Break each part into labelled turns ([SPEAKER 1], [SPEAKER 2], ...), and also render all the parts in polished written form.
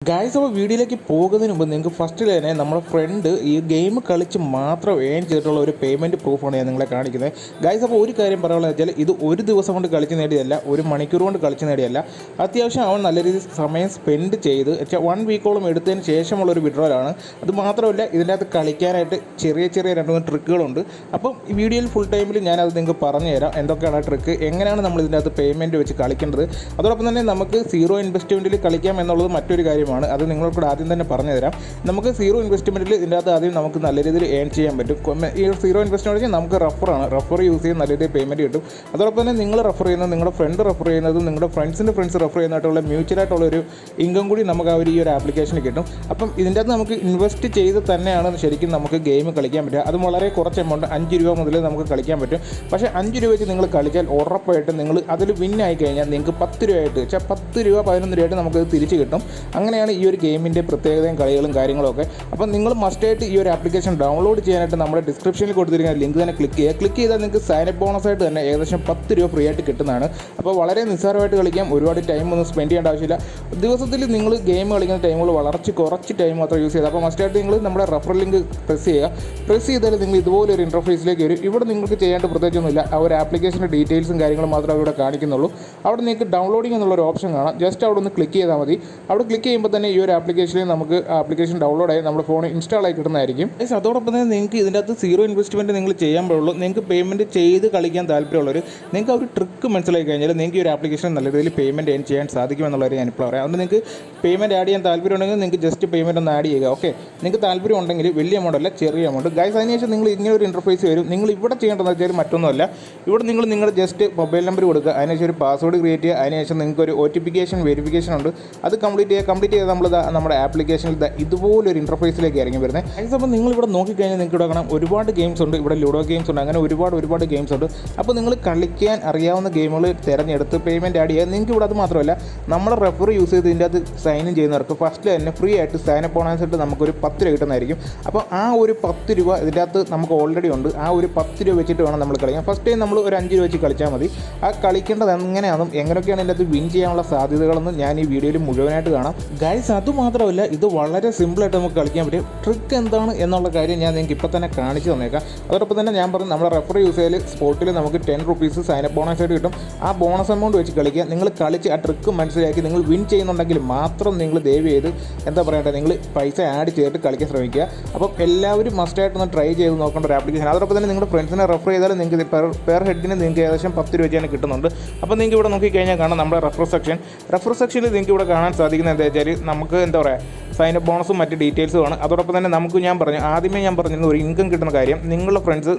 [SPEAKER 1] Guys അപ്പോൾ വീഡിയോയിലേക്ക് പോകുന്നതിന് മുമ്പ് നിങ്ങൾക്ക് ഫസ്റ്റിൽ തന്നെ നമ്മുടെ ഫ്രണ്ട് ഈ ഗെയിം കളിച്ച് മാത്രം ഏൺ ചെയ്തിട്ടുള്ള ഒരു പേയ്മെൻറ്റ് പ്രൂഫാണ് ഞാൻ നിങ്ങളെ കാണിക്കുന്നത്. ഗൈസ് അപ്പോൾ ഒരു കാര്യം പറയാനുള്ളത് വെച്ചാൽ ഇത് ഒരു ദിവസം കൊണ്ട് കളിച്ച് നേടിയതല്ല, ഒരു മണിക്കൂർ കൊണ്ട് കളിച്ച് നേടിയല്ല. അത്യാവശ്യം അവൻ നല്ല രീതിയിൽ സമയം സ്പെൻഡ് ചെയ്ത് വെച്ചാൽ 1 വീക്കോളം എടുത്തതിന് ശേഷമുള്ള ഒരു വിഡ്രോലാണ്. അത് മാത്രമല്ല ഇതിൻ്റെ അകത്ത് കളിക്കാനായിട്ട് ചെറിയ 2-3 ട്രിക്കുകളുണ്ട്. അപ്പം ഈ വീഡിയോയിൽ ഫുൾ ടൈമിൽ ഞാനത് നിങ്ങൾക്ക് പറഞ്ഞു തരാം എന്തൊക്കെയാണ് ആ ട്രിക്ക്, എങ്ങനെയാണ് നമ്മൾ ഇതിൻ്റെ അകത്ത് പേയ്മെൻറ്റ് വെച്ച് കളിക്കേണ്ടത്. അതോടൊപ്പം തന്നെ നമുക്ക് 0 ഇൻവെസ്റ്റ്മെൻറ്റിൽ കളിക്കാം എന്നുള്ളത് മറ്റൊരു കാര്യമാണ്. അത് നിങ്ങൾക്കൂടെ ആദ്യം തന്നെ പറഞ്ഞു തരാം. നമുക്ക് 0 ഇൻവെസ്റ്റ്മെൻറ്റിൽ ഇതിൻ്റെ അകത്ത് ആദ്യം നമുക്ക് നല്ല രീതിയിൽ ഏൺ ചെയ്യാൻ പറ്റും. ഈ 0 ഇൻവെസ്റ്റ്മെൻറ്റ് നമുക്ക് റഫർ യൂസ് ചെയ്ത് നല്ല രീതിയിൽ പേയ്മെൻറ്റ് കിട്ടും. അതോടൊപ്പം തന്നെ നിങ്ങൾ റെഫർ ചെയ്യുന്നത്, നിങ്ങളുടെ ഫ്രണ്ട് റെഫർ ചെയ്യുന്നതും നിങ്ങളുടെ ഫ്രണ്ട്സിൻ്റെ ഫ്രണ്ട്സ് റെഫർ ചെയ്യുന്നതായിട്ടുള്ള മ്യൂച്വലായിട്ടുള്ളൊരു ഇൻകം കൂടി നമുക്ക് ഈ ഒരു ആപ്ലിക്കേഷനിൽ കിട്ടും. അപ്പം ഇതിൻ്റെ അകത്ത് നമുക്ക് ഇൻവെസ്റ്റ് ചെയ്ത് തന്നെയാണ് ശരിക്കും നമുക്ക് ഗെയിം കളിക്കാൻ പറ്റുക. അത് വളരെ കുറച്ച് എമൗണ്ട് 5 രൂപ മുതൽ നമുക്ക് കളിക്കാൻ പറ്റും. പക്ഷേ 5 രൂപ വെച്ച് നിങ്ങൾ കളിച്ചാൽ ഉറപ്പായിട്ടും നിങ്ങൾ അതിൽ വിൻ ആയി കഴിഞ്ഞാൽ നിങ്ങൾക്ക് 10 രൂപയായിട്ട് വെച്ചാൽ 10 രൂപ 11 രൂപയായിട്ട് നമുക്കത് തിരിച്ച് കിട്ടും. അങ്ങനെയാണ് ഈ ഒരു ഗെയിമിൻ്റെ പ്രത്യേകതയും കളികളും കാര്യങ്ങളൊക്കെ. അപ്പോൾ നിങ്ങൾ മസ്റ്റായിട്ട് ഈ ഒരു ആപ്ലിക്കേഷൻ ഡൗൺലോഡ് ചെയ്യാനായിട്ട് നമ്മുടെ ഡിസ്ക്രിപ്ഷനിൽ കൊടുത്തിരിക്കുന്ന ലിങ്ക് തന്നെ ക്ലിക്ക് ചെയ്താൽ നിങ്ങൾക്ക് സൈനപ്പ് ബോണസായിട്ട് തന്നെ ഏകദേശം 10 രൂപ ഫ്രീ ആയിട്ട് കിട്ടുന്നതാണ്. അപ്പോൾ വളരെ നിസ്സാരമായിട്ട് കളിക്കാം, ഒരുപാട് ടൈം ഒന്നും സ്പെൻഡ് ചെയ്യേണ്ട ആവശ്യമില്ല. ദിവസത്തിൽ നിങ്ങൾ ഗെയിം കളിക്കുന്ന ടൈമുകൾ കുറച്ച് ടൈം മാത്രം യൂസ് ചെയ്താൽ. അപ്പോൾ മസ്റ്റായിട്ട് നിങ്ങൾ നമ്മുടെ റെഫർ ലിങ്ക് പ്രസ് ചെയ്താൽ നിങ്ങൾ ഇതുപോലെ ഒരു ഇൻ്റർഫേസിലേക്ക് വരും. ഇവിടെ നിങ്ങൾക്ക് ചെയ്യേണ്ട പ്രത്യേകിച്ചൊന്നുമില്ല, ആ ഒരു ആപ്ലിക്കേഷൻ്റെ ഡീറ്റെയിൽസും കാര്യങ്ങളും മാത്രമേ ഇവിടെ കാണിക്കുന്നുള്ളൂ. അവിടെ നിങ്ങൾക്ക് ഡൗൺലോഡിംഗ് എന്നുള്ളൊരു ഓപ്ഷൻ കാണാം. ജസ്റ്റ് അവിടെ ഒന്ന് ക്ലിക്ക് ചെയ്താൽ മതി. അവിടെ ക്ലിക്ക് ചെയ്യുമ്പോൾ തന്നെ ഈ ഒരു ആപ്ലിക്കേഷനിൽ നമുക്ക് ആപ്ലിക്കേഷൻ ഡൗൺലോഡായി നമ്മുടെ ഫോണിൽ ഇൻസ്റ്റാൾ ആയി കിട്ടുന്നതായിരിക്കും. അതോടൊപ്പം തന്നെ നിങ്ങൾക്ക് ഇതിൻ്റെ അകത്ത് 0 ഇൻവെസ്റ്റ്മെൻറ്റ് നിങ്ങൾ ചെയ്യാൻ പാടുള്ളൂ. നിങ്ങൾക്ക് പേയ്മെൻറ്റ് ചെയ്ത് കളിക്കാൻ താല്പര്യമുള്ളവർ, നിങ്ങൾക്ക് ആ ഒരു ട്രിക്ക് മനസ്സിലാക്കി കഴിഞ്ഞാൽ നിങ്ങൾക്ക് ഈ ഒരു ആപ്ലിക്കേഷൻ നല്ല രീതിയിൽ പേയ്മെൻറ്റ് ഏൺ ചെയ്യാൻ സാധിക്കുമെന്നുള്ളവരെ ഞാനിപ്പോൾ പറയാം. അതുകൊണ്ട് നിങ്ങൾക്ക് പേയ്മെൻറ്റ് ആഡ് ചെയ്യാൻ താല്പര്യമുണ്ടെങ്കിൽ നിങ്ങൾക്ക് ജസ്റ്റ് പേയ്മെൻറ്റ് ഒന്ന് ആഡ് ചെയ്യുക. ഓക്കെ, നിങ്ങൾക്ക് താല്പര്യം ഉണ്ടെങ്കിൽ വലിയ എമൗണ്ട് അല്ല, ചെറിയ എമൗണ്ട്. ഗൈസ് അതിനുശേഷം നിങ്ങൾ ഇങ്ങനെ ഒരു ഇൻ്റർഫേസ് വരും. നിങ്ങൾ ഇവിടെ ചെയ്യേണ്ടതെന്ന് വെച്ചാൽ മറ്റൊന്നുമല്ല, ഇവിടെ നിങ്ങളുടെ ജസ്റ്റ് മൊബൈൽ നമ്പർ കൊടുക്കുക, അതിനുശേഷം ഒരു പാസ്വേഡ് ക്രിയേറ്റ് ചെയ്യുക, അതിനുശേഷം നിങ്ങൾക്ക് ഒരു OTP വെരിഫിക്കേഷൻ ഉണ്ട്, അത് കംപ്ലീറ്റ് ചെയ്ത് നമ്മൾ നമ്മുടെ ആപ്ലിക്കേഷനിൽ ഇതുപോലൊരു ഇൻ്റർഫേസിലേക്ക് ഇറങ്ങി വരുന്നത്. അപ്പോൾ നിങ്ങൾ ഇവിടെ നോക്കിക്കഴിഞ്ഞാൽ നിങ്ങൾക്ക് ഇവിടെ കാണാം ഒരുപാട് ഗെയിംസ് ഉണ്ട്. ഇവിടെ ലൂഡോ ഗെയിംസ് ഉണ്ട്, അങ്ങനെ ഒരുപാട് ഗെയിംസ് ഉണ്ട്. അപ്പോൾ നിങ്ങൾ കളിക്കാൻ അറിയാവുന്ന ഗെയിമുകൾ തിരഞ്ഞെടുത്ത് പേയ്മെൻറ്റ് ആഡ് ചെയ്യുക. നിങ്ങൾക്ക് ഇവിടെ അത് മാത്രമല്ല, നമ്മുടെ റെഫർ യൂസ് ചെയ്ത് ഇതിൻ്റെ അത് സൈൻ ഇൻ ചെയ്യുന്നവർക്ക് ഫസ്റ്റ് തന്നെ ഫ്രീ ആയിട്ട് സൈനപ്പ് ബോണസായിട്ട് നമുക്കൊരു 10 രൂപ കിട്ടുന്നതായിരിക്കും. അപ്പോൾ ആ ഒരു 10 രൂപ ഇതിൻ്റെ അകത്ത് നമുക്ക് ഓൾറെഡി ഉണ്ട്. ആ ഒരു 10 രൂപ വെച്ചിട്ട് വേണം നമ്മൾ കളിക്കാൻ. ഫസ്റ്റ് ടൈം നമ്മൾ ഒരു 5 രൂപ വെച്ച് കളിച്ചാൽ മതി. ആ കളിക്കേണ്ടത് എങ്ങനെയൊക്കെയാണ് ഇതിൻ്റെ അകത്ത് വിൻ ചെയ്യാനുള്ള സാധ്യതകളെന്ന് ഞാൻ ഈ വീഡിയോയിൽ മുഴുവനായിട്ട് കാണാം. ഗൈസ് അതുമാത്രമല്ല, ഇത് വളരെ സിമ്പിളായിട്ട് നമുക്ക് കളിക്കാൻ പറ്റും. ട്രിക്ക് എന്താണ് എന്നുള്ള കാര്യം ഞാൻ നിങ്ങൾക്ക് ഇപ്പോൾ തന്നെ കാണിച്ചു തന്നേക്കാം. അതോടൊപ്പം തന്നെ ഞാൻ പറഞ്ഞു, നമ്മുടെ റെഫർ യൂസ് ചെയ്യൽ സ്പോട്ടിൽ നമുക്ക് 10 റുപ്പീസ് സൈനപ്പ് ബോണസായിട്ട് കിട്ടും. ആ ബോണസ് എമൗണ്ട് വെച്ച് കളിക്കുക. നിങ്ങൾ കളിച്ച് ആ ട്രിക്ക് മനസ്സിലാക്കി നിങ്ങൾ വിൻ ചെയ്യുന്നുണ്ടെങ്കിൽ മാത്രം നിങ്ങൾ ദയവ് ചെയ്ത് നിങ്ങൾ പൈസ ആഡ് ചെയ്തിട്ട് കളിക്കാൻ ശ്രമിക്കുക. അപ്പം എല്ലാവരും മസ്റ്റായിട്ടൊന്ന് ട്രൈ ചെയ്ത് നോക്കേണ്ട ഒരു ആപ്ലിക്കേഷൻ. അതോടൊപ്പം തന്നെ നിങ്ങളുടെ ഫ്രണ്ട്സിനെ റെഫർ ചെയ്താൽ നിങ്ങൾക്ക് പെർ ഹെഡിന് നിങ്ങൾക്ക് ഏകദേശം 10 രൂപ വെച്ചാണ് കിട്ടുന്നുണ്ട്. അപ്പോൾ നിങ്ങൾക്ക് ഇവിടെ നോക്കിക്കഴിഞ്ഞാൽ കാണാം നമ്മുടെ റെഫർ സെക്ഷനിൽ നിങ്ങൾക്ക് ഇവിടെ കാണാൻ സാധിക്കുന്നത് എന്താ വെച്ചാൽ നമുക്ക് സൈനപ്പ് ബോണസും മറ്റ് ഡീറ്റെയിൽസും ആണ്. അതോടൊപ്പം തന്നെ ആദ്യമേ ഞാൻ പറഞ്ഞിരുന്ന ഒരു ഇൻകം കിട്ടുന്ന കാര്യം, നിങ്ങളുടെ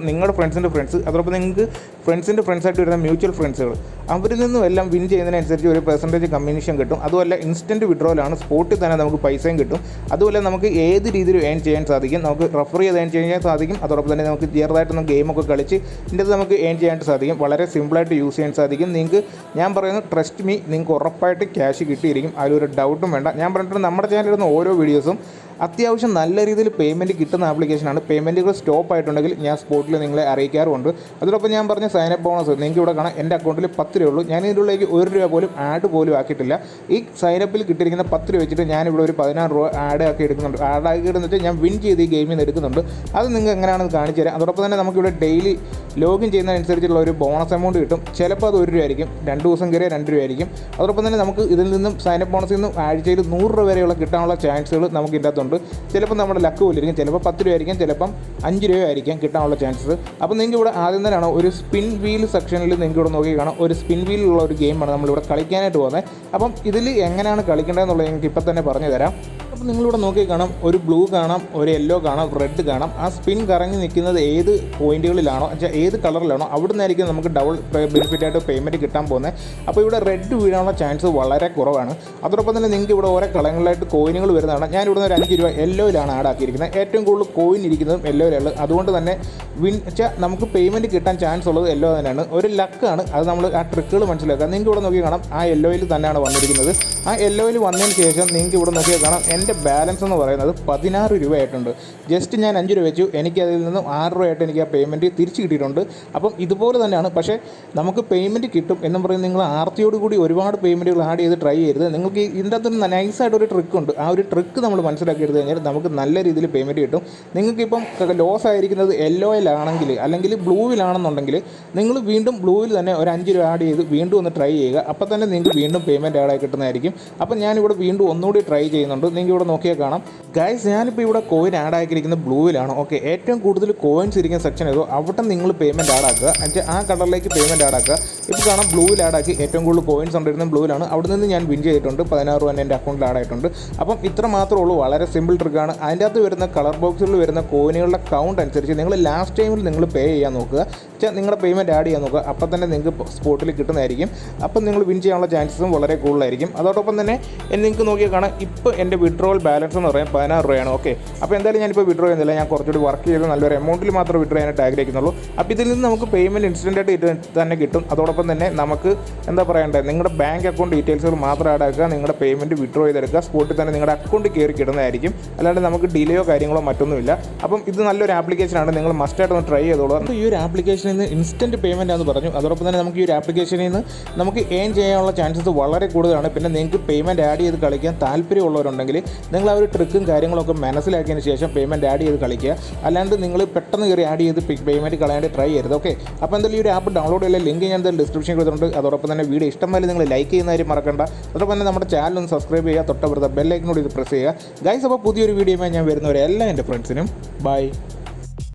[SPEAKER 1] ഫ്രണ്ട്സിൻ്റെ ഫ്രണ്ട്സ്, അതോടൊപ്പം നിങ്ങൾക്ക് ഫ്രണ്ട്സിൻ്റെ ഫ്രണ്ട്സായിട്ട് വരുന്ന മ്യൂച്വൽ ഫ്രണ്ട്സുകൾ, അവരിൽ നിന്നും എല്ലാം വിൻ ചെയ്യുന്നതിനനുസരിച്ച് ഒരു പെർസെൻറ്റേജ് കമ്മീഷൻ കിട്ടും. അതുമല്ല ഇൻസ്റ്റൻറ്റ് വിഡ്രോലാണ്, സ്പോട്ടിൽ തന്നെ നമുക്ക് പൈസയും കിട്ടും. അതുപോലെ നമുക്ക് ഏത് രീതിയിൽ ഏൺ ചെയ്യാൻ സാധിക്കും, നമുക്ക് റെഫർ ചെയ്ത് ഏൺ ചെയ്യാൻ സാധിക്കും. അതോടൊപ്പം തന്നെ നമുക്ക് ചെറുതായിട്ടൊന്നും ഗെയിമൊക്കെ കളിച്ച് ഇതിൻ്റെ നമുക്ക് ഏൺ ചെയ്യാനായിട്ട് സാധിക്കും. വളരെ സിമ്പിളായിട്ട് യൂസ് ചെയ്യാൻ സാധിക്കും. നിങ്ങൾക്ക് ഞാൻ പറയുന്നത് ട്രസ്റ്റ് മീ, നിങ്ങൾക്ക് ഉറപ്പായിട്ട് ക്യാഷ് കിട്ടിയിരിക്കും, അതിലൊരു ഡൗട്ടും വേണ്ട. ഞാൻ പറഞ്ഞിട്ട് നമ്മുടെ ചാനലിൽ ഓരോ വീഡിയോസും അത്യാവശ്യം നല്ല രീതിയിൽ പേയ്മെൻറ്റ് കിട്ടുന്ന ആപ്ലിക്കേഷനാണ്. പേയ്മെൻറ്റുകൾ സ്റ്റോപ്പ് ആയിട്ടുണ്ടെങ്കിൽ ഞാൻ സ്പോട്ടിൽ നിങ്ങളെ അറിയിക്കാറുമുണ്ട്. അതോടൊപ്പം ഞാൻ പറഞ്ഞ സൈനപ്പ് ബോണസ് നിങ്ങൾക്ക് ഇവിടെ കാണാം. എൻ്റെ അക്കൗണ്ടിൽ 10 രൂപ ഉള്ളൂ. ഞാൻ ഇതിനുള്ളിലേക്ക് 1 രൂപ പോലും ആഡ് പോലും ആക്കിയിട്ടില്ല. ഈ സൈനപ്പിൽ കിട്ടിയിരിക്കുന്ന 10 രൂപ വെച്ചിട്ട് ഞാനിവിടെ ഒരു 16 രൂപ ആഡ് ആക്കി എടുക്കുന്നുണ്ട്. ഞാൻ വിൻ ചെയ്ത് ഈ ഗെയിമിൽ നിന്ന് എടുക്കുന്നുണ്ട്. അത് നിങ്ങൾക്ക് എങ്ങനെയാണെന്ന് കാണിച്ചു തരാം. അതോടൊപ്പം തന്നെ നമുക്കിവിടെ ഡെയിലി ലോഗിൻ ചെയ്യുന്നതനുസരിച്ചുള്ള ഒരു ബോണസ് എമൗണ്ട് കിട്ടും. ചിലപ്പോൾ അത് 1 രൂപ ആയിരിക്കും, 2 ദിവസം കയറിയ 2 രൂപ ആയിരിക്കും. അതോടൊപ്പം തന്നെ നമുക്ക് ഇതിൽ നിന്നും സൈനപ്പ് ബോണസിൽ നിന്നും ആഴ്ചയിൽ 100 രൂപ വരെയുള്ള കിട്ടാനുള്ള ചാൻസുകൾ നമുക്ക് ഇതിൻ്റെ അകത്തുണ്ട്. ചിലപ്പോൾ നമ്മുടെ ലക്ക് പോലിരിക്കും, ചിലപ്പോൾ 10 രൂപ ആയിരിക്കും, ചിലപ്പം 5 രൂപ ആയിരിക്കും കിട്ടാനുള്ള ചാൻസസ്. അപ്പോൾ നിങ്ങൾക്ക് ഇവിടെ ആദ്യം തന്നെയാണ് ഒരു സ്പിൻ വീൽ സെക്ഷനിൽ നിങ്ങൾക്ക് ഇവിടെ നോക്കി കാണാം. ഒരു സ്പിൻ വീലുള്ള ഒരു ഗെയിമാണ് നമ്മളിവിടെ കളിക്കാനായിട്ട് പോകുന്നത്. അപ്പം ഇതിൽ എങ്ങനെയാണ് കളിക്കേണ്ടതെന്നുള്ളത് നിങ്ങൾക്ക് ഇപ്പം തന്നെ പറഞ്ഞു തരാം. അപ്പോൾ നിങ്ങളിവിടെ നോക്കി കാണാം, ഒരു ബ്ലൂ കാണാം, ഒരു യെല്ലോ കാണാം, റെഡ് കാണാം. ആ സ്പിൻ കറങ്ങി നിൽക്കുന്നത് ഏത് പോയിന്റുകളിലാണോ, ഏത് കളറിലാണോ അവിടെ നിന്നായിരിക്കും നമുക്ക് ഡബിൾ ബെനിഫിറ്റായിട്ട് പേയ്മെൻറ്റ് കിട്ടാൻ പോകുന്നത്. അപ്പോൾ ഇവിടെ റെഡ് വീഴാനുള്ള ചാൻസ് വളരെ കുറവാണ്. അതോടൊപ്പം തന്നെ നിങ്ങൾക്ക് ഇവിടെ ഓരോ കളങ്ങളിലായിട്ട് കോയിനുകൾ വരുന്നതാണ്. ഞാൻ ഇവിടുന്ന് ഒരു 5 രൂപ യെല്ലോയിലാണ് ആഡ് ആക്കിയിരിക്കുന്നത്. ഏറ്റവും കൂടുതൽ കോയിൻ ഇരിക്കുന്നതും യെല്ലോയിലുള്ളത്. അതുകൊണ്ട് തന്നെ നമുക്ക് പേയ്മെൻറ്റ് കിട്ടാൻ ചാൻസ് ഉള്ളത് യെല്ലോ തന്നെയാണ്. ഒരു ലക്കാണ് അത്. നമ്മൾ ആ ട്രിക്കുകൾ മനസ്സിലാക്കുക. നിങ്ങൾക്ക് ഇവിടെ നോക്കി കാണാം, ആ യെല്ലോയിൽ തന്നെയാണ് വന്നിരിക്കുന്നത്. ആ യെല്ലോയിൽ വന്നതിന് ശേഷം നിങ്ങൾക്ക് ഇവിടെ നോക്കിയാൽ കാണാം എൻ്റെ ബാലൻസ് എന്ന് പറയുന്നത് 16 രൂപയായിട്ടുണ്ട്. ജസ്റ്റ് ഞാൻ 5 രൂപ വെച്ചു, എനിക്ക് അതിൽ നിന്നും 6 രൂപയായിട്ട് എനിക്ക് ആ പേയ്മെൻറ്റ് തിരിച്ച് കിട്ടിയിട്ടുണ്ട്. അപ്പം ഇതുപോലെ തന്നെയാണ്. പക്ഷേ നമുക്ക് പേയ്മെൻറ്റ് കിട്ടും എന്നും പറയും നിങ്ങൾ ആർത്തിയോടുകൂടി ഒരുപാട് പേയ്മെൻറ്റുകൾ ആഡ് ചെയ്ത് ട്രൈ ചെയ്യരുത്. നിങ്ങൾക്ക് ഇതിൻ്റെ അകത്തൊരു നൈസായിട്ടൊരു ട്രിക്കുണ്ട്. ആ ഒരു ട്രിക്ക് നമ്മൾ മനസ്സിലാക്കി എടുത്തു കഴിഞ്ഞാൽ നമുക്ക് നല്ല രീതിയിൽ പേയ്മെൻറ്റ് കിട്ടും. നിങ്ങൾക്കിപ്പം ലോസ് ആയിരിക്കുന്നത് യെല്ലോയിലാണെങ്കിൽ അല്ലെങ്കിൽ ബ്ലൂവിലാണെന്നുണ്ടെങ്കിൽ നിങ്ങൾ വീണ്ടും ബ്ലൂവിൽ തന്നെ ഒരു 5 രൂപ ആഡ് ചെയ്ത് വീണ്ടും ഒന്ന് ട്രൈ ചെയ്യുക. അപ്പോൾ തന്നെ നിങ്ങൾക്ക് വീണ്ടും പേയ്മെൻറ്റ് ആഡായി കിട്ടുന്നതായിരിക്കും. അപ്പം ഞാനിവിടെ വീണ്ടും ഒന്നുകൂടി ട്രൈ ചെയ്യുന്നുണ്ട്. നിങ്ങൾക്ക് ഇവിടെ നോക്കിയാൽ കാണാം ഗൈസ്, ഞാനിപ്പോൾ ഇവിടെ കോയിൻ ആഡ് ആക്കിയിരിക്കുന്നത് ബ്ലൂവിലാണ്. ഓക്കെ, ഏറ്റവും കൂടുതൽ കോയിൻസ് ഇരിക്കുന്ന സെക്ഷൻ ഏതോ അവിടെ നിങ്ങൾ പേയ്മെൻറ്റ് ആഡാക്കുക. എന്നുവെച്ചാൽ ആ കളറിലേക്ക് പേയ്മെൻറ്റ് ആഡാക്കുക. ഇപ്പോൾ കാണാം ബ്ലൂവിൽ ആഡാക്കി, ഏറ്റവും കൂടുതൽ കോയിൻസ് ഉണ്ടായിരുന്നത് ബ്ലൂവിലാണ്. അവിടെ നിന്ന് ഞാൻ വിൻ ചെയ്തിട്ടുണ്ട്. 16 രൂപ എൻ്റെ അക്കൗണ്ടിൽ ആഡായിട്ടുണ്ട്. അപ്പം ഇത്ര മാത്രമേ ഉള്ളൂ. വളരെ സിമ്പിൾ ട്രിക്കാണ്. അതിൻ്റെ അകത്ത് വരുന്ന കളർ ബോക്സുകളിൽ വരുന്ന കോയിനുകളുടെ കൗണ്ട് അനുസരിച്ച് നിങ്ങൾ ലാസ്റ്റ് ടൈമിൽ നിങ്ങൾ പേ ചെയ്യാൻ നോക്കുക. വെച്ചാൽ നിങ്ങളുടെ പേയ്മെൻറ്റ് ആഡ് ചെയ്യാൻ നോക്കുക. അപ്പം തന്നെ നിങ്ങൾക്ക് സ്പോട്ടിൽ കിട്ടുന്നതായിരിക്കും. അപ്പം നിങ്ങൾ വിൻ ചെയ്യാനുള്ള ചാൻസസും വളരെ കൂടുതലായിരിക്കും. അതോടൊപ്പം തന്നെ നിങ്ങൾക്ക് നോക്കിയാൽ കാണാം ഇപ്പോൾ എൻ്റെ വിഡ്രോവൽ ബാലൻസ് എന്ന് പറയാൻ 16 രൂപയാണ്. ഓക്കെ, അപ്പോൾ എന്തായാലും ഞാനിപ്പോൾ വിഡ്രോ ചെയ്യുന്നില്ല. ഞാൻ കുറച്ചുകൂടി വർക്ക് ചെയ്ത് നല്ലൊരു എമൗണ്ടിൽ മാത്രം വിഡ്രോ ചെയ്യാനായിട്ട് ആഗ്രഹിക്കുന്നുള്ളൂ. അപ്പോൾ ഇതിൽ നിന്ന് നമുക്ക് പേയ്മെൻറ്റ് ഇൻസ്റ്റൻ്റായിട്ട് തന്നെ കിട്ടും. അതോടൊപ്പം തന്നെ നമുക്ക് എന്താ പറയേണ്ടത്, നിങ്ങളുടെ ബാങ്ക് അക്കൗണ്ട് ഡീറ്റെയിൽസുകൾ മാത്രം ആഡ് ആക്കുക. നിങ്ങളുടെ പേയ്മെൻറ്റ് വിഡ്രോ ചെയ്തെടുക്കുക. സ്പോട്ടിൽ തന്നെ നിങ്ങളുടെ അക്കൗണ്ടിൽ കയറി കിട്ടുന്നതായിരിക്കും. അല്ലാണ്ട് നമുക്ക് ഡിലേയോ കാര്യങ്ങളോ മറ്റൊന്നുമില്ല. അപ്പം ഇത് നല്ലൊരു ആപ്ലിക്കേഷനാണ്. നിങ്ങൾ മസ്റ്റായിട്ട് ഒന്ന് ട്രൈ ചെയ്തോളൂ. അപ്പോൾ ഈ ഒരു ആപ്ലിക്കേഷനിൽ നിന്ന് ഇൻസ്റ്റൻറ്റ് പേയ്മെൻറ്റ് ആണെന്ന് പറഞ്ഞു. അതോടൊപ്പം തന്നെ നമുക്ക് ഈ ഒരു ആപ്ലിക്കേഷനിൽ നിന്ന് നമുക്ക് ഏൺ ചെയ്യാനുള്ള ചാൻസസ് വളരെ കൂടുതലാണ്. പിന്നെ നിങ്ങൾക്ക് പേയ്മെൻറ്റ് ആഡ് ചെയ്ത് കളിക്കാൻ താല്പര്യമുള്ളവരുണ്ടെങ്കിൽ നിങ്ങൾ ആ ഒരു ട്രിക്കും കാര്യങ്ങളൊക്കെ മനസ്സിലാക്കിയതിന് ശേഷം പേയ്മെൻറ്റ് ആഡ് ചെയ്ത് കളിക്കുക. അല്ലാണ്ട് നിങ്ങൾ പെട്ടെന്ന് കയറി ആഡ് ചെയ്ത് പേയ്മെൻറ്റ് കളയാണ്ട് ട്രൈ ചെയ്യരുത്. ഓക്കെ, അപ്പോൾ എന്തായാലും ഈ ഒരു ആപ്പ് ഡൗൺലോഡ് ചെയ്യാൻ ലിങ്ക് ഞാൻ എന്തായാലും ഡിസ്ക്രിപ്ഷനിൽ കൊടുത്തിട്ടുണ്ട്. അതോടൊപ്പം തന്നെ വീഡിയോ ഇഷ്ടമായി നിങ്ങൾ ലൈക്ക് ചെയ്യുന്ന കാര്യം മറക്കണ്ട. അതോടൊപ്പം തന്നെ നമ്മുടെ ചാനൽ ഒന്ന് സബ്സ്ക്രൈബ് ചെയ്യുക. തൊട്ടപ്പുറത്തെ ബെല്ലൈക്കനോട് ഇത് പ്രസ് ചെയ്യുക. ഗൈസ്, അപ്പോൾ പുതിയൊരു വീഡിയോയുമായി ഞാൻ വരുന്നവരെ എല്ലാ എൻ്റെ ഫ്രണ്ട്സിനും ബൈ.